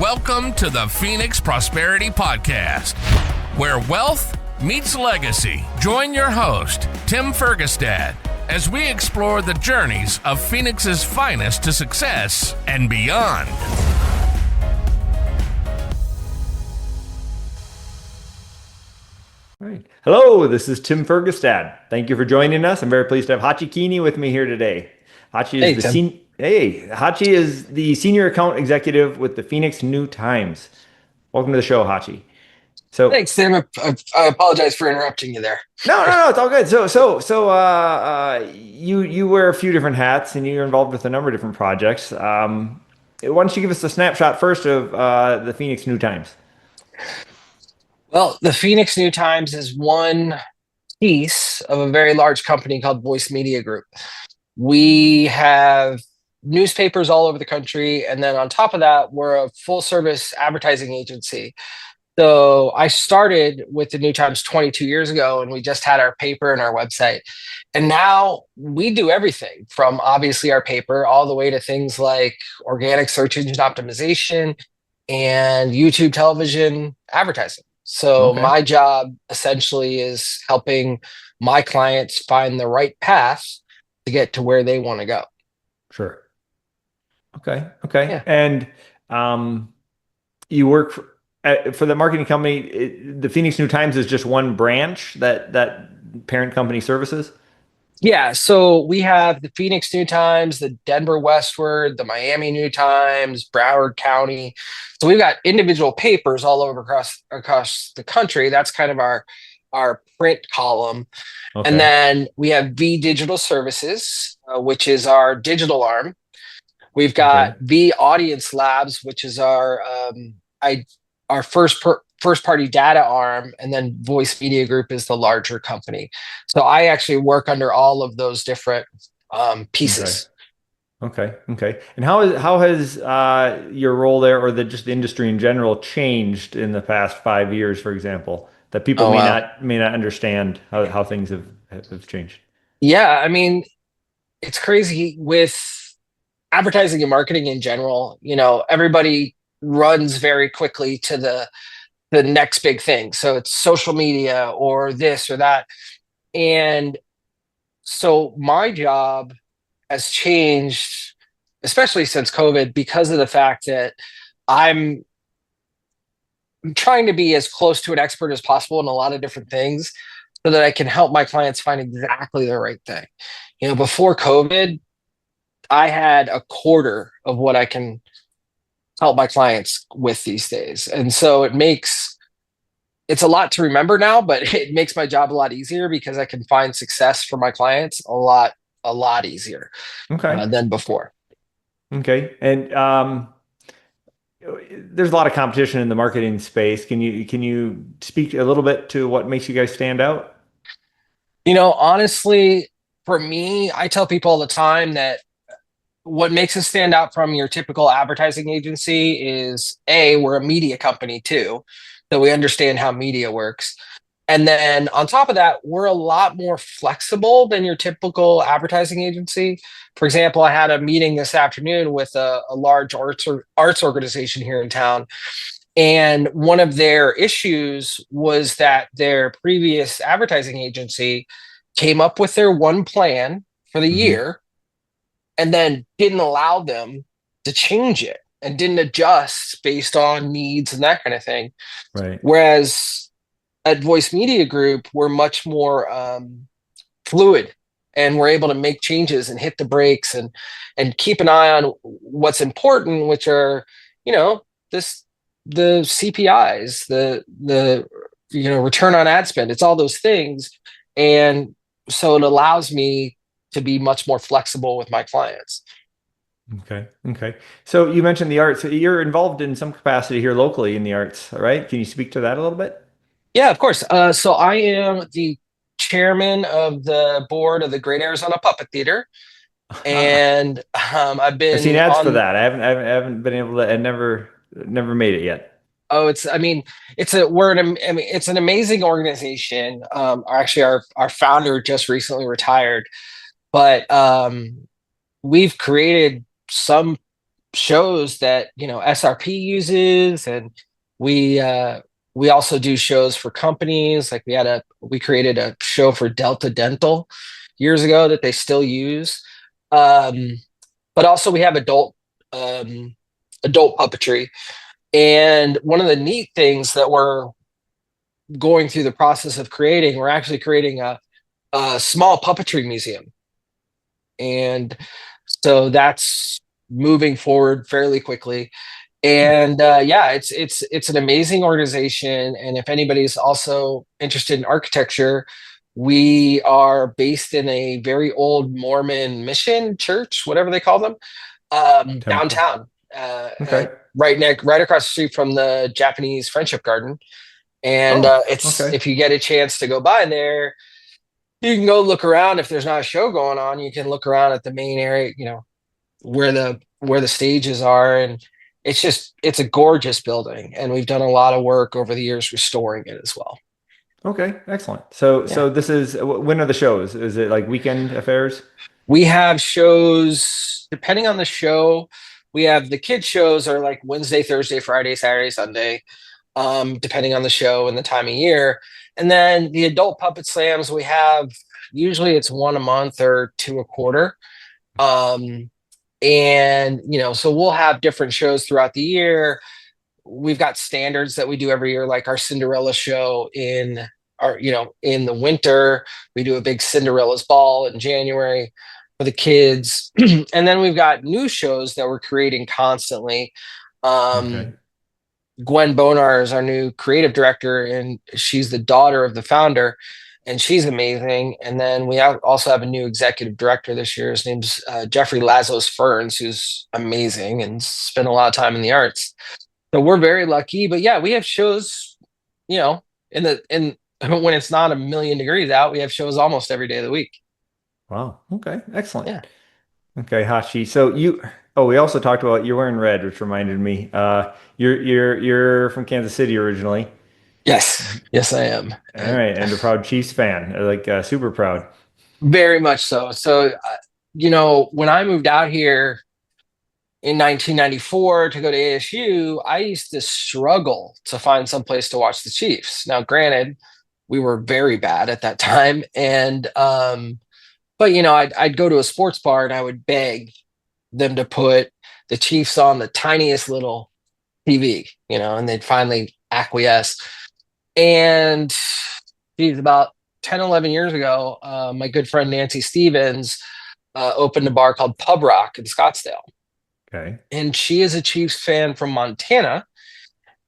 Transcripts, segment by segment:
Welcome to the Phoenix Prosperity Podcast, where wealth meets legacy. Join your host, Tim Fergestad, as we explore the journeys of Phoenix's finest to success and beyond. All right. Hello, this is Tim Fergestad. Thank you for joining us. I'm very pleased to have Hotchy Kiene with me here today. Hotchy is the senior account executive with the Phoenix New Times. Welcome to the show, Hotchy. Thanks, Tim. I apologize for interrupting you there. No, it's all good. You wear a few different hats and you're involved with a number of different projects. Why don't you give us a snapshot first of the Phoenix New Times? Well, the Phoenix New Times is one piece of a very large company called Voice Media Group. We have newspapers all over the country, and then on top of that, we're a full-service advertising agency. So I started with the New Times 22 years ago, and we just had our paper and our website. And now we do everything from obviously our paper all the way to things like organic search engine optimization and YouTube television advertising. So my job essentially is helping my clients find the right path to get to where they want to go. Sure. Okay. Yeah. And you work for the marketing company. The Phoenix New Times is just one branch that parent company services? Yeah. So we have the Phoenix New Times, the Denver Westward, the Miami New Times, Broward County. So we've got individual papers all over across the country. That's kind of our print column. Okay. And then we have V Digital Services, which is our digital arm. We've got V Audience Labs, which is our first party data arm, and then Voice Media Group is the larger company. So I actually work under all of those different pieces. Okay. And how has your role there, or just the industry in general, changed in the past 5 years, for example, that people may not understand how things have changed? Yeah, I mean, it's crazy with advertising and marketing in general. You know, everybody runs very quickly to the next big thing. So it's social media or this or that. And so my job has changed, especially since COVID, because of the fact that I'm trying to be as close to an expert as possible in a lot of different things so that I can help my clients find exactly the right thing. You know, before COVID, I had a quarter of what I can help my clients with these days. And so it's a lot to remember now, but it makes my job a lot easier because I can find success for my clients a lot easier than before. Okay. And there's a lot of competition in the marketing space. Can you speak a little bit to what makes you guys stand out? You know, honestly, for me, I tell people all the time that what makes us stand out from your typical advertising agency is we're a media company too, so we understand how media works. And then on top of that, we're a lot more flexible than your typical advertising agency. For example, I had a meeting this afternoon with a large arts organization here in town. And one of their issues was that their previous advertising agency came up with their one plan for the year and then didn't allow them to change it and didn't adjust based on needs and that kind of thing. Right. Whereas at Voice Media Group, we're much more fluid, and we're able to make changes and hit the brakes and keep an eye on what's important, which are, you know, the CPIs, the return on ad spend. It's all those things. And so it allows me to be much more flexible with my clients. Okay. So you mentioned the arts. So you're involved in some capacity here locally in the arts, right? Can you speak to that a little bit? Yeah, of course. So I am the chairman of the board of the Great Arizona Puppet Theater, and I've seen ads for that. I haven't been able to. I never made it yet. Oh, it's an amazing organization. Actually, our founder just recently retired, but we've created some shows that, SRP uses, and we also do shows for companies. Like we created a show for Delta Dental years ago that they still use. But also we have adult puppetry. And one of the neat things that we're going through the process of creating, we're actually creating a small puppetry museum. And so that's moving forward fairly quickly. And it's an amazing organization. And if anybody's also interested in architecture, we are based in a very old Mormon mission church, whatever they call them, downtown, Okay. right across the street from the Japanese Friendship Garden. And Okay. if you get a chance to go by there, you can go look around. If there's not a show going on, you can look around at the main area, where the stages are, and it's a gorgeous building, and we've done a lot of work over the years restoring it as well. Okay, excellent. So Yeah. this is, when are the shows? Is it like weekend affairs? We have shows depending on the show. We have the kids shows are like Wednesday, Thursday, Friday, Saturday, Sunday, depending on the show and the time of year. And then the adult puppet slams, we have usually it's one a month or two a quarter. And so we'll have different shows throughout the year. We've got standards that we do every year, like our Cinderella show in the winter. We do a big Cinderella's ball in January for the kids. And then we've got new shows that we're creating constantly. Okay. Gwen Bonar is our new creative director, and she's the daughter of the founder, and she's amazing. And then we also have a new executive director this year. His name's Jeffrey Lazos Ferns, who's amazing and spent a lot of time in the arts. So we're very lucky. But yeah, we have shows, in when it's not a million degrees out, we have shows almost every day of the week. Wow. Okay, excellent. Yeah. Okay, Hachi. We also talked about you're wearing red, which reminded me. You're from Kansas City originally. Yes. Yes, I am. All right, and a proud Chiefs fan, like super proud. Very much so. So, when I moved out here in 1994 to go to ASU, I used to struggle to find some place to watch the Chiefs. Now, granted, we were very bad at that time, and but I'd go to a sports bar and I would beg them to put the Chiefs on the tiniest little TV, and they'd finally acquiesce. And geez, about 10, 11 years ago, my good friend Nancy Stevens opened a bar called Pub Rock in Scottsdale. Okay. And she is a Chiefs fan from Montana.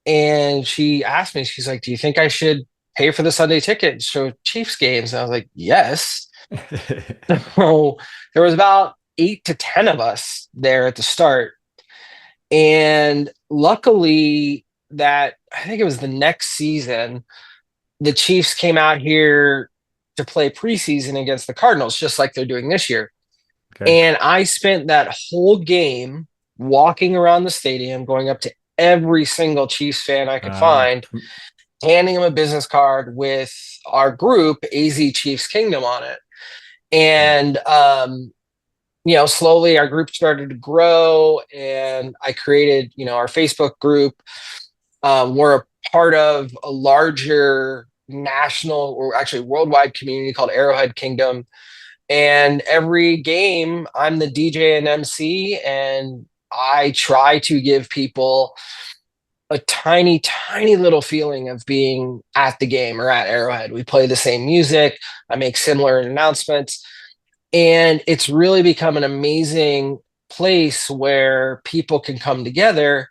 And she asked me, she's like, do you think I should pay for the Sunday ticket and show Chiefs games? And I was like, yes. So there was about 8 to 10 of us there at the start. And luckily I think it was the next season, the Chiefs came out here to play preseason against the Cardinals, just like they're doing this year. Okay. And I spent that whole game walking around the stadium, going up to every single Chiefs fan I could find, handing them a business card with our group, AZ Chiefs Kingdom, on it. And, slowly our group started to grow, and I created, our Facebook group. We're a part of a larger national, or actually worldwide community called Arrowhead Kingdom. And every game, I'm the DJ and MC, and I try to give people a tiny, tiny little feeling of being at the game or at Arrowhead. We play the same music. I make similar announcements. And it's really become an amazing place where people can come together.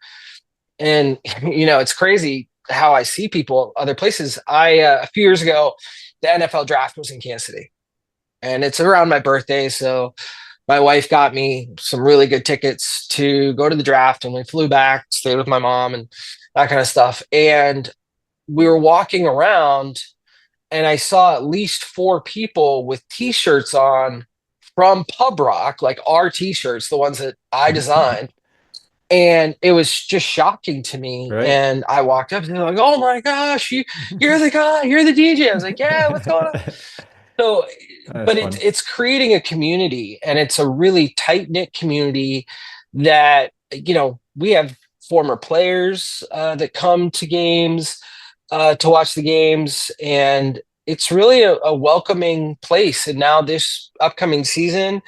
And, it's crazy how I see people other places. A few years ago, the NFL draft was in Kansas City, and it's around my birthday. So my wife got me some really good tickets to go to the draft, and we flew back, stayed with my mom and that kind of stuff. And we were walking around, and I saw at least 4 people with t-shirts on from Pub Rock, like our t-shirts, the ones that I designed. And it was just shocking to me. Right. And I walked up and they're like, oh my gosh, you're the guy, you're the DJ. I was like, yeah, what's going on? So, but it's creating a community, and it's a really tight-knit community that we have former players that come to games to watch the games, and it's really a welcoming place. And now this upcoming season,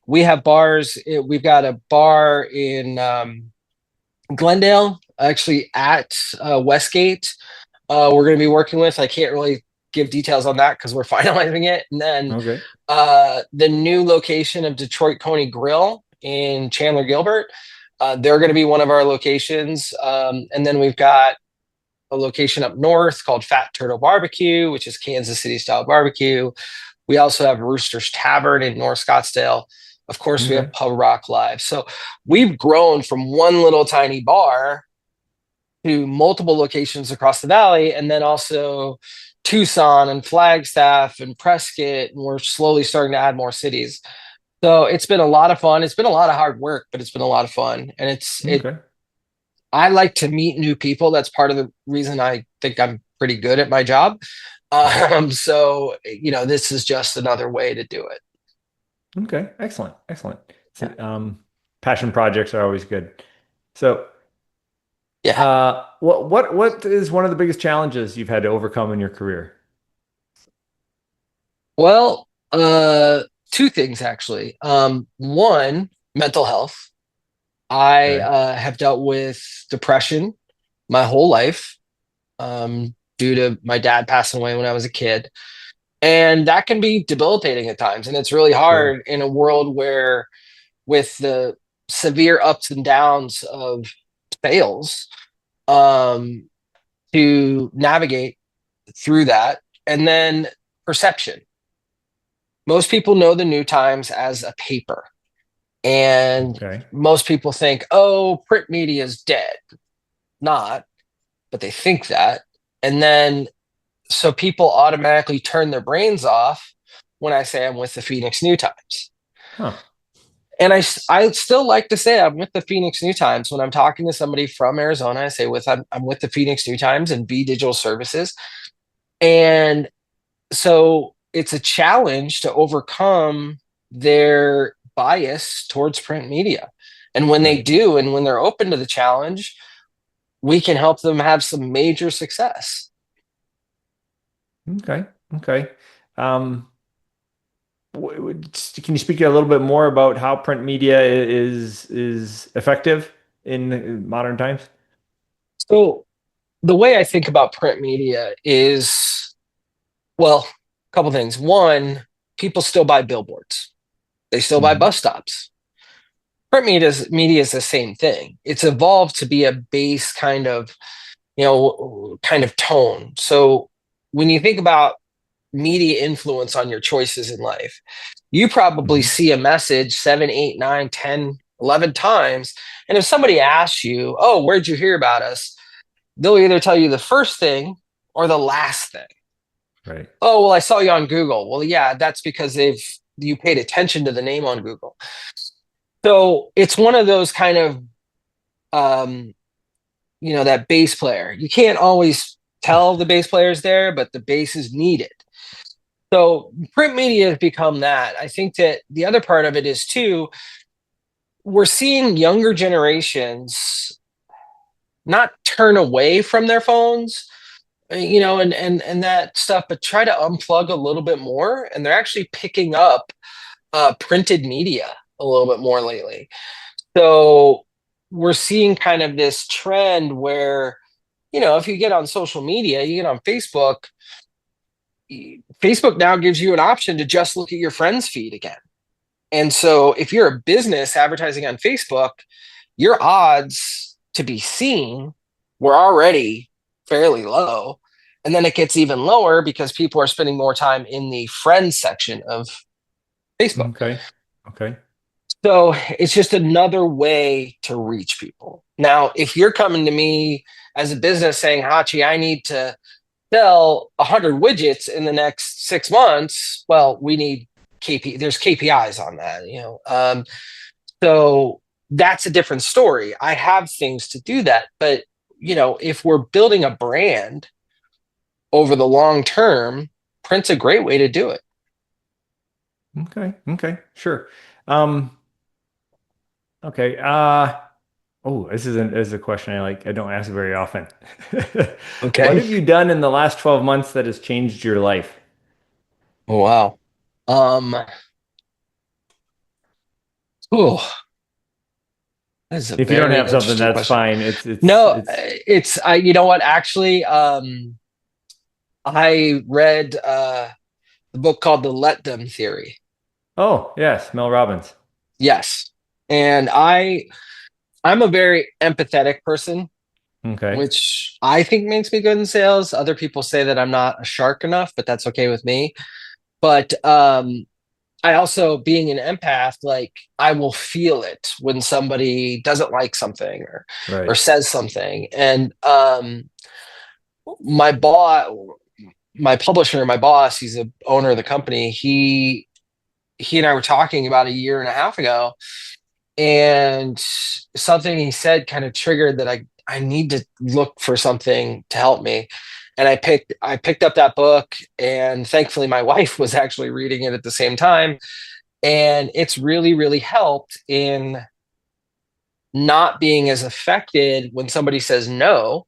we have bars. We've got a bar in Glendale, actually at Westgate. We're going to be working with. I can't really give details on that because we're finalizing it. And then Okay. the new location of Detroit Coney Grill in Chandler Gilbert. They're going to be one of our locations. And then we've got a location up north called Fat Turtle Barbecue, which is Kansas City style barbecue. We also have Rooster's Tavern in North Scottsdale. Of course, we have Pub Rock Live. So we've grown from one little tiny bar to multiple locations across the valley, and then also Tucson and Flagstaff and Prescott, and we're slowly starting to add more cities. So it's been a lot of fun. It's been a lot of hard work, but it's been a lot of fun. And I like to meet new people. That's part of the reason I think I'm pretty good at my job. So, this is just another way to do it. Okay. Excellent. Passion projects are always good. So, what is one of the biggest challenges you've had to overcome in your career? Well, two things actually. One, mental health. I have dealt with depression my whole life due to my dad passing away when I was a kid. And that can be debilitating at times. And it's really hard in a world where, with the severe ups and downs of sales, to navigate through that. And then perception. Most people know the New Times as a paper. And most people think, oh, print media is dead. Not, but they think that. And then, so people automatically turn their brains off when I say I'm with the Phoenix New Times. And I still like to say I'm with the Phoenix New Times. When I'm talking to somebody from Arizona, I say I'm with the Phoenix New Times and B Digital Services. And so it's a challenge to overcome their bias towards print media. And when they do, and when they're open to the challenge, we can help them have some major success. Okay. Can you speak a little bit more about how print media is effective in modern times? So the way I think about print media is, well, a couple things. One, people still buy billboards. They still buy bus stops. Print media is the same thing. It's evolved to be a base kind of tone. So when you think about media influence on your choices in life, you probably see a message 7, 8, 9, 10, 11 times. And if somebody asks you, oh, where'd you hear about us? They'll either tell you the first thing or the last thing. Right. Oh, well, I saw you on Google. Well, yeah, that's because you paid attention to the name on Google. So it's one of those kind of, that bass player. You can't always tell the bass player's there, but the bass is needed. So print media has become that. I think that the other part of it is too, we're seeing younger generations not turn away from their phones, and that stuff, but try to unplug a little bit more. And they're actually picking up printed media a little bit more lately. So we're seeing kind of this trend where, if you get on social media, you get on Facebook now gives you an option to just look at your friends' feed again. And so if you're a business advertising on Facebook, your odds to be seen were already fairly low. And then it gets even lower because people are spending more time in the friends section of Facebook. Okay. So it's just another way to reach people. Now, if you're coming to me as a business saying, Hotchy, I need to sell 100 widgets in the next 6 months, well, we need there's KPIs on that, so that's a different story. I have things to do that, but if we're building a brand over the long term, print's a great way to do it. Okay, sure. Okay. Oh, this is a question I don't ask very often. What Okay. have you done in the last 12 months that has changed your life? Oh, wow. Um, oh, that's a If you don't very have something, interesting that's question. fine. No, It's it's I. You know what? Actually, I read the book called The Let Them Theory. Oh, yes, Mel Robbins. Yes, and I'm a very empathetic person, Okay. which I think makes me good in sales. Other people say that I'm not a shark enough, but that's okay with me. But I also, being an empath, like I will feel it when somebody doesn't like something or Right. says something. And my boss, my publisher, my boss, he's the owner of the company. He and I were talking about a year and a half ago, and something he said kind of triggered that I need to look for something to help me. And I picked up that book, and thankfully my wife was actually reading it at the same time, and it's really really helped in not being as affected when somebody says no.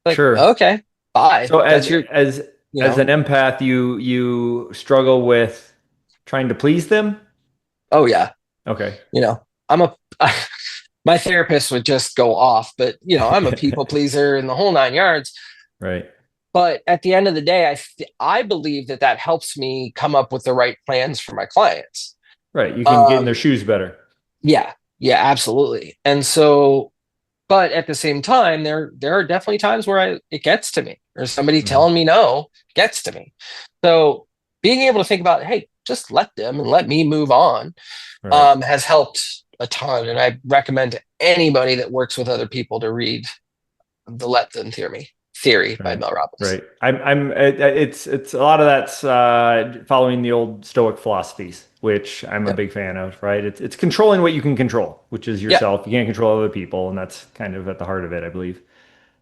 Like, Sure. okay, bye, So that's your, you as know. an empath, you struggle with trying to please them? Oh yeah, Okay. I'm a my therapist would just go off, but I'm a people pleaser in the whole nine yards. Right. But at the end of the day, I believe that that helps me come up with the right plans for my clients. Right. You can get in their um shoes better. yeah, yeah, absolutely. And so, but at the same time, there are definitely times where it gets to me, or somebody Mhm. telling me no gets to me. So being able to think about, hey, just let them and let me move on, Right. has helped a ton. And I recommend to anybody that works with other people to read the Let Them Theory by Right. Mel Robbins. Right. It's a lot of that's following the old Stoic philosophies, which I'm a Yep. big fan of, right? It's controlling what you can control, which is Yeah, yourself. You can't control other people, and that's kind of at the heart of it, I believe.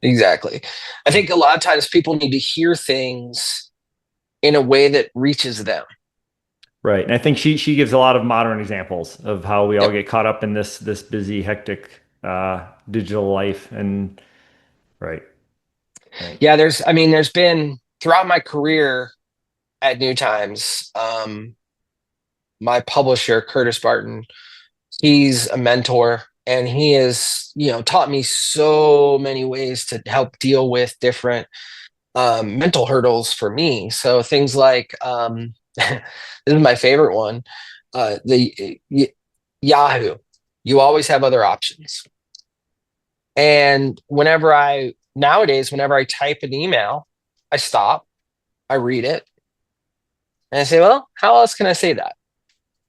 exactly. I think a lot of times people need to hear things in a way that reaches them. Right. And I think she gives a lot of modern examples of how we all Yep. get caught up in this busy, hectic digital life. And right. Right. Yeah, there's been throughout my career at New Times, my publisher, Curtis Barton, he's a mentor, and he has, taught me so many ways to help deal with different mental hurdles for me. So things like, this is my favorite one, Yahoo. You always have other options. And whenever I type an email, I stop, I read it, and I say, well, how else can I say that?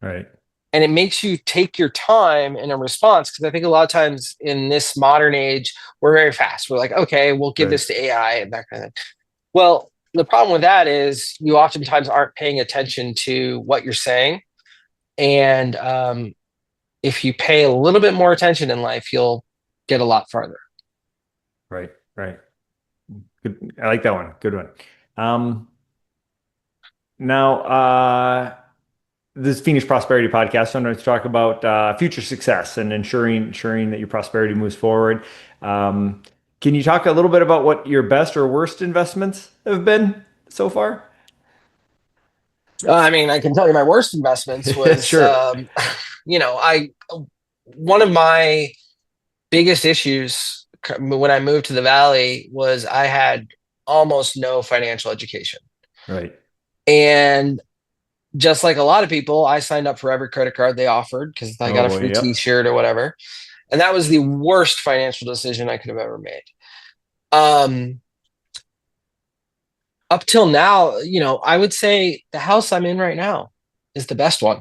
Right. And it makes you take your time in a response, because I think a lot of times in this modern age, we're very fast. We're like, okay, we'll give Right. this to AI and that kind of thing. Well, the problem with that is you oftentimes aren't paying attention to what you're saying. And if you pay a little bit more attention in life, you'll get a lot farther. Right. Right. Good. I like that one. Good one. Um, now, this Phoenix Prosperity Podcast, sometimes to talk about future success and ensuring that your prosperity moves forward. Um, can you talk a little bit about what your best or worst investments have been so far? I mean, I can tell you my worst investments was, Sure. I one of my biggest issues when I moved to the Valley was I had almost no financial education. Right. And just like a lot of people, I signed up for every credit card they offered because I Oh got a boy. free Yep. t-shirt or whatever. And that was the worst financial decision I could have ever made. Um, Up till now, I would say the house I'm in right now is the best one,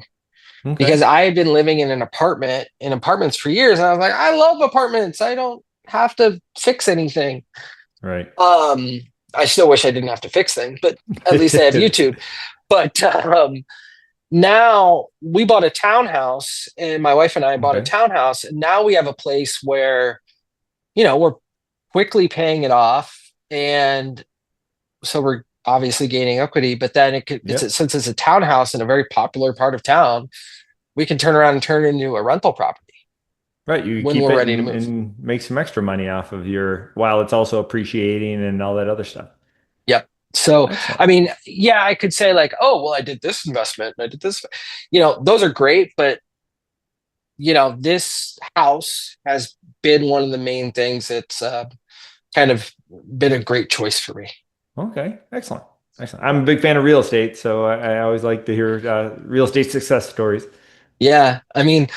Okay. because I had been living in apartments for years. And I was like, I love apartments. I don't have to fix anything. Right. Um, I still wish I didn't have to fix things, but at least I have YouTube. But now we bought a townhouse, and my wife and I bought a Okay. townhouse, and now we have a place where, we're quickly paying it off. And so we're obviously gaining equity, but then Yep. since it's a townhouse in a very popular part of town, we can turn around and turn it into a rental property. Right. You when keep we're it ready to move. and make some extra money off of while it's also appreciating and all that other stuff. Yep. So, Excellent. I mean, yeah, I could say like, oh, well, I did this investment and I did this, those are great, but this house has been one of the main things that's kind of been a great choice for me. Okay. Excellent. Excellent. I'm a big fan of real estate, so I always like to hear real estate success stories. Yeah. I mean,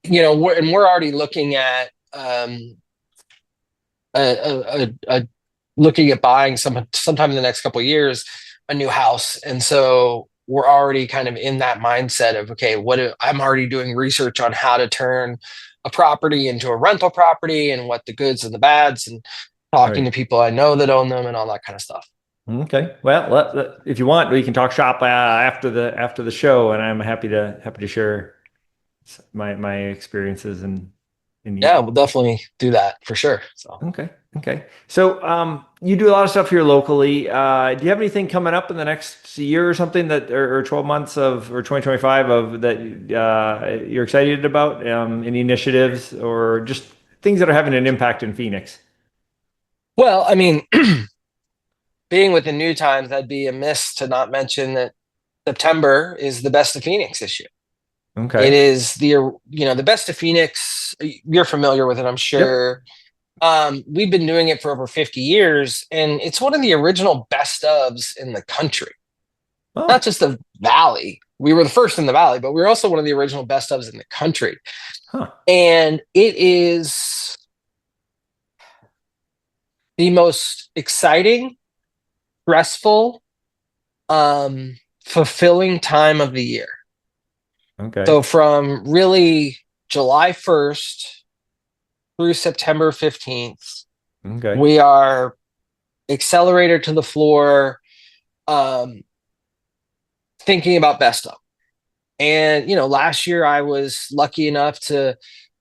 we're already looking at looking at buying sometime in the next couple of years a new house, and so we're already kind of in that mindset of okay, I'm already doing research on how to turn a property into a rental property and what the goods and the bads, and talking Right. to people I know that own them and all that kind of stuff. Okay. Well, if you want, we can talk shop after the show, and I'm happy to share my experiences and Yeah, we'll definitely do that for sure. So. okay. Okay. So, you do a lot of stuff here locally. Do you have anything coming up in the next year or something or 12 months or 2025 that you're excited about? Any initiatives or just things that are having an impact in Phoenix? Well, I mean, being with the New Times, I'd be amiss to not mention that September is the Best of Phoenix issue. It Okay. is the Best of Phoenix. You're familiar with it, I'm Yep. sure. We've been doing it for over 50 years, and it's one of the original best ofs in the country. Not Oh, just the Valley. We were the first in the Valley, but we we're also one of the original best ofs in the country. huh. And it is the most exciting, stressful, fulfilling time of the year. Okay. So from really July 1st through September 15th, Okay. we are accelerator to the floor, um, thinking about best of. And, last year I was lucky enough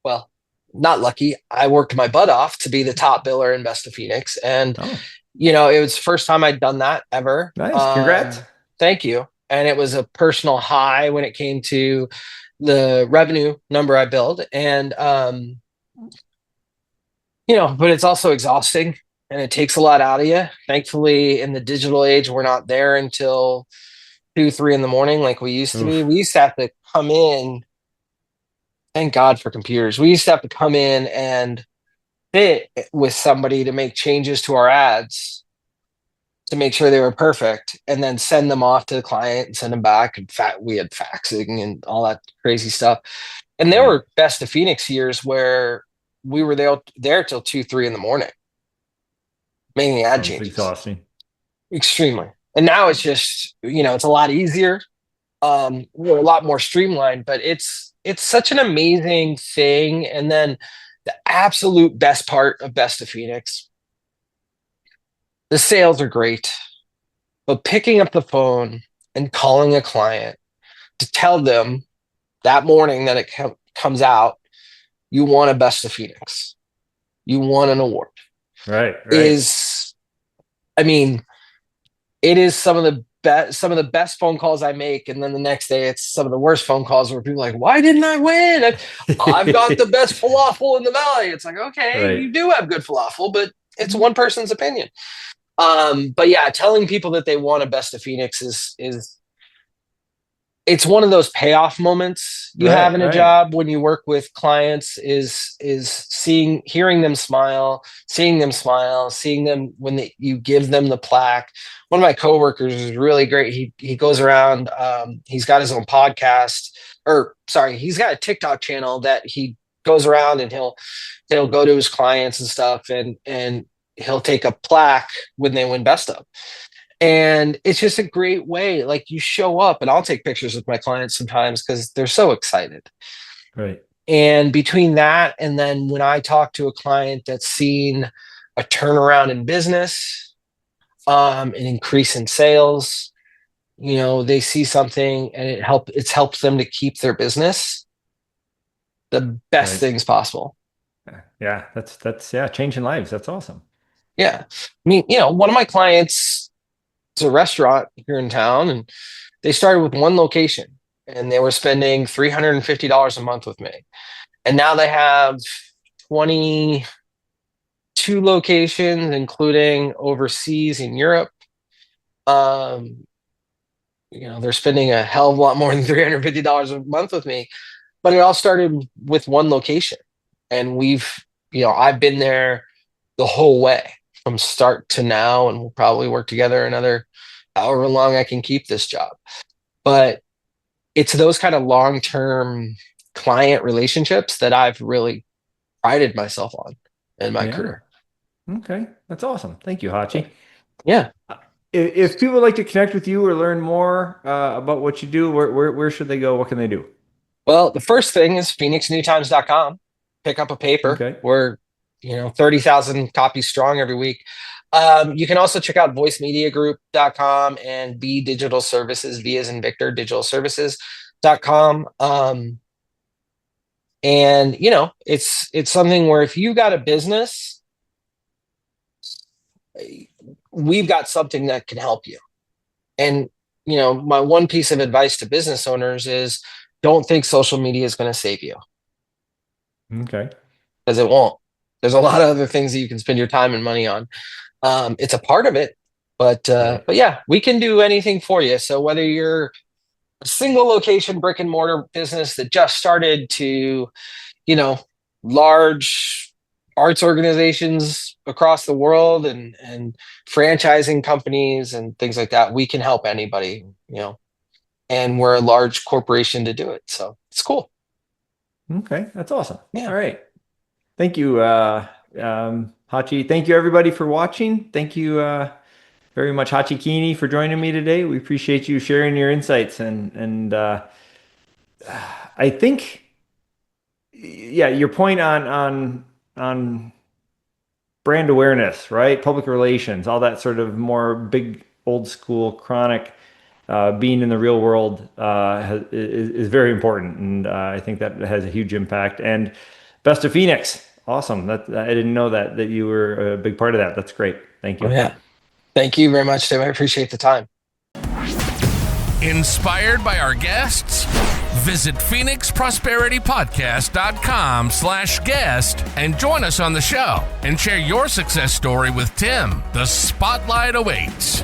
well, not lucky. I worked my butt off to be the top biller in Best of Phoenix. And, Oh, it was the first time I'd done that ever. nice. Congrats. Thank you. And it was a personal high when it came to the revenue number I billed. And, but it's also exhausting and it takes a lot out of you. Thankfully, in the digital age, we're not there until 2, 3 in the morning like we used to be. Oof. We used to have to come in. Thank God for computers. We used to have to come in and sit with somebody to make changes to our ads to make sure they were perfect, and then send them off to the client and send them back. And we had faxing and all that crazy stuff. And there Right. were Best of Phoenix years where we were there till 2, 3 in the morning making ad Sounds changes. exhausting. Extremely. And now it's just, it's a lot easier. We're a lot more streamlined, but it's such an amazing thing. And then the absolute best part of Best of Phoenix, the sales are great, but picking up the phone and calling a client to tell them that morning that it comes out, you won a Best of Phoenix, you won an award, Right. Right. is, I mean, it is some of the best phone calls I make, and then the next day it's some of the worst phone calls where people are like, "Why didn't I win? I've got the best falafel in the valley." It's like, okay, Right. you do have good falafel, but it's one person's opinion. But yeah, telling people that they won a Best of Phoenix is it's one of those payoff moments you have Right. in a Right. job when you work with clients, is hearing them smile, seeing them when you give them the plaque. One of my coworkers is really great. He goes around, he's got his own podcast, or sorry, he's got a TikTok channel that he goes around and he'll go to his clients and stuff, and he'll take a plaque when they win best of. And it's just a great way. Like, you show up, and I'll take pictures with my clients sometimes because they're so excited. Right. And between that, and then when I talk to a client that's seen a turnaround in business, an increase in sales, they see something and it's helped them to keep their business, the best Right. things possible. Yeah. That's changing lives. That's awesome. Yeah. I mean, one of my clients is a restaurant here in town, and they started with one location and they were spending $350 a month with me. And now they have 22 locations, including overseas in Europe. They're spending a hell of a lot more than $350 a month with me, but it all started with one location. And I've been there the whole way from start to now, and we'll probably work together another however long I can keep this job. But it's those kind of long-term client relationships that I've really prided myself on in my career. Okay. That's awesome. Thank you, Hotchy. Yeah. If people would like to connect with you or learn more about what you do, where should they go? What can they do? Well, the first thing is phoenixnewtimes.com. Pick up a paper. Okay. We're 30,000 copies strong every week. You can also check out voicemediagroup.com and B Digital Services, V as in Victor, digitalservices.com. And it's something where if you got a business, we've got something that can help you. And my one piece of advice to business owners is don't think social media is going to save you. Okay. Because it won't. There's a lot of other things that you can spend your time and money on. It's a part of it, but yeah, we can do anything for you. So whether you're a single location brick and mortar business that just started to, large arts organizations across the world and franchising companies and things like that, we can help anybody, and we're a large corporation to do it. So it's cool. Okay. That's awesome. Yeah. All right. Thank you, Hotchy. Thank you, everybody, for watching. Thank you very much, Hotchy Kiene, for joining me today. We appreciate you sharing your insights. And I think, your point on brand awareness, right? Public relations, all that sort of more big, old school, chronic being in the real world is very important. And I think that has a huge impact. And best of Phoenix. Awesome. I didn't know that you were a big part of that. That's great. Thank you. Oh, yeah. Thank you very much, Tim. I appreciate the time. Inspired by our guests? Visit phoenixprosperitypodcast.com/guest and join us on the show and share your success story with Tim. The spotlight awaits.